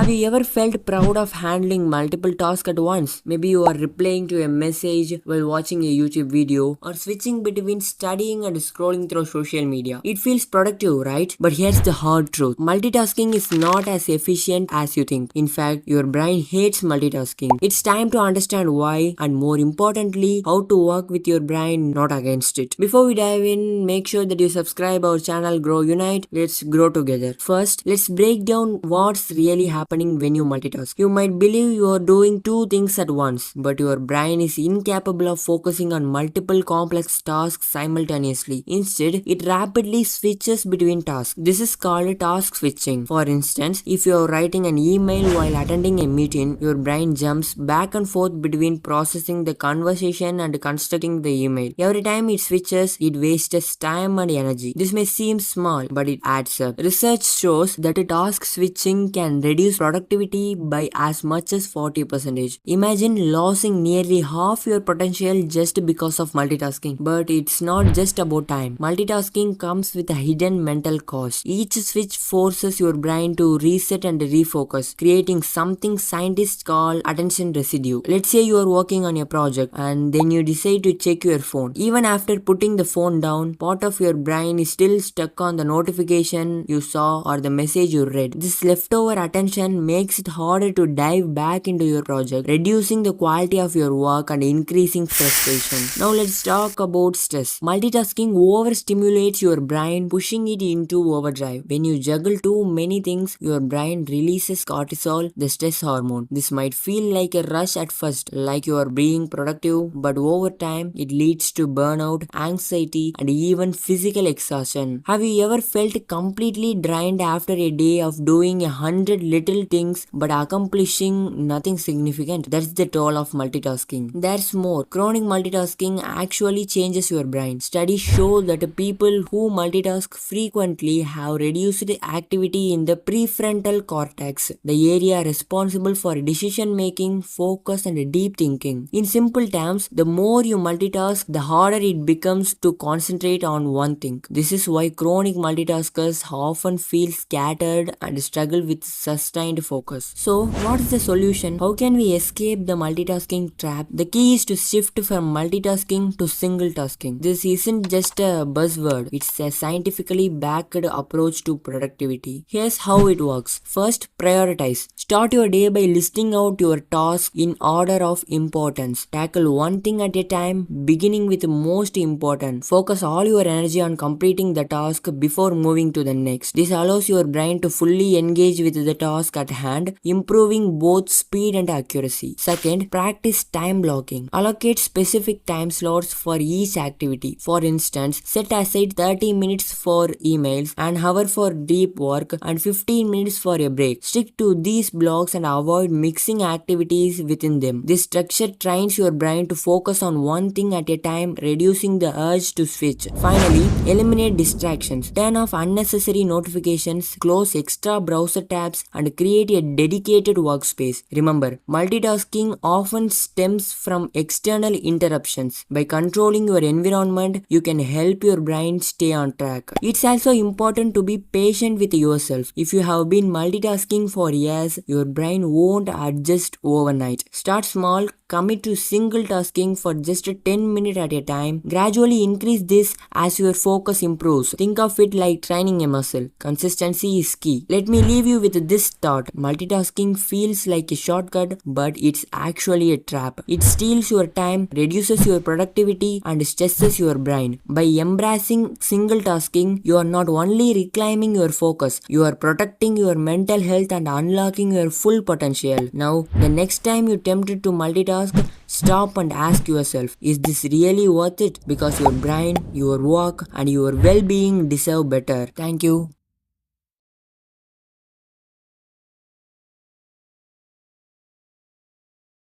Have you ever felt proud of handling multiple tasks at once? Maybe you are replying to a message while watching a YouTube video or switching between studying and scrolling through social media. It feels productive, right? But here's the hard truth. Multitasking is not as efficient as you think. In fact, your brain hates multitasking. It's time to understand why and more importantly, how to work with your brain, not against it. Before we dive in, make sure that you subscribe our channel Grow Unite. Let's grow together. First, let's break down what's really happening when you multitask. You might believe you are doing two things at once, but your brain is incapable of focusing on multiple complex tasks simultaneously. Instead, it rapidly switches between tasks. This is called task switching. For instance, if you are writing an email while attending a meeting, your brain jumps back and forth between processing the conversation and constructing the email. Every time it switches, it wastes time and energy. This may seem small, but it adds up. Research shows that task switching can reduce productivity by as much as 40%. Imagine losing nearly half your potential just because of multitasking. But it's not just about time. Multitasking comes with a hidden mental cost. Each switch forces your brain to reset and refocus, creating something scientists call attention residue. Let's say you are working on a project and then you decide to check your phone. Even after putting the phone down, part of your brain is still stuck on the notification you saw or the message you read. This leftover attention makes it harder to dive back into your project, reducing the quality of your work and increasing frustration. Now let's talk about stress. Multitasking overstimulates your brain, pushing it into overdrive. When you juggle too many things, your brain releases cortisol, the stress hormone. This might feel like a rush at first, like you are being productive, but over time it leads to burnout, anxiety, and even physical exhaustion. Have you ever felt completely drained after a day of doing 100 little things but accomplishing nothing significant? That's the toll of multitasking. There's more. Chronic multitasking actually changes your brain. Studies show that people who multitask frequently have reduced activity in the prefrontal cortex, the area responsible for decision making, focus, and deep thinking. In simple terms, the more you multitask, the harder it becomes to concentrate on one thing. This is why chronic multitaskers often feel scattered and struggle with sustained focus. So, what is the solution? How can we escape the multitasking trap? The key is to shift from multitasking to single tasking. This isn't just a buzzword, it's a scientifically backed approach to productivity. Here's how it works. First, prioritize. Start your day by listing out your tasks in order of importance. Tackle one thing at a time, beginning with the most important. Focus all your energy on completing the task before moving to the next. This allows your brain to fully engage with the task at hand, improving both speed and accuracy. Second, practice time blocking. Allocate specific time slots for each activity. For instance, set aside 30 minutes for emails, an hour for deep work, and 15 minutes for a break. Stick to these blocks and avoid mixing activities within them. This structure trains your brain to focus on one thing at a time, reducing the urge to switch. Finally, eliminate distractions. Turn off unnecessary notifications, close extra browser tabs, and create a dedicated workspace. Remember, multitasking often stems from external interruptions. By controlling your environment, you can help your brain stay on track. It's also important to be patient with yourself. If you have been multitasking for years, your brain won't adjust overnight. Start small, commit to single tasking for just 10 minutes at a time. Gradually increase this as your focus improves. Think of it like training a muscle. Consistency is key. Let me leave you with this thought. Multitasking feels like a shortcut, but it's actually a trap. It steals your time, reduces your productivity, and stresses your brain. By embracing single tasking, you are not only reclaiming your focus, you are protecting your mental health and unlocking your full potential. Now, the next time you're tempted to multitask, stop and ask yourself, is this really worth it? Because your brain, your work, and your well-being deserve better. Thank you.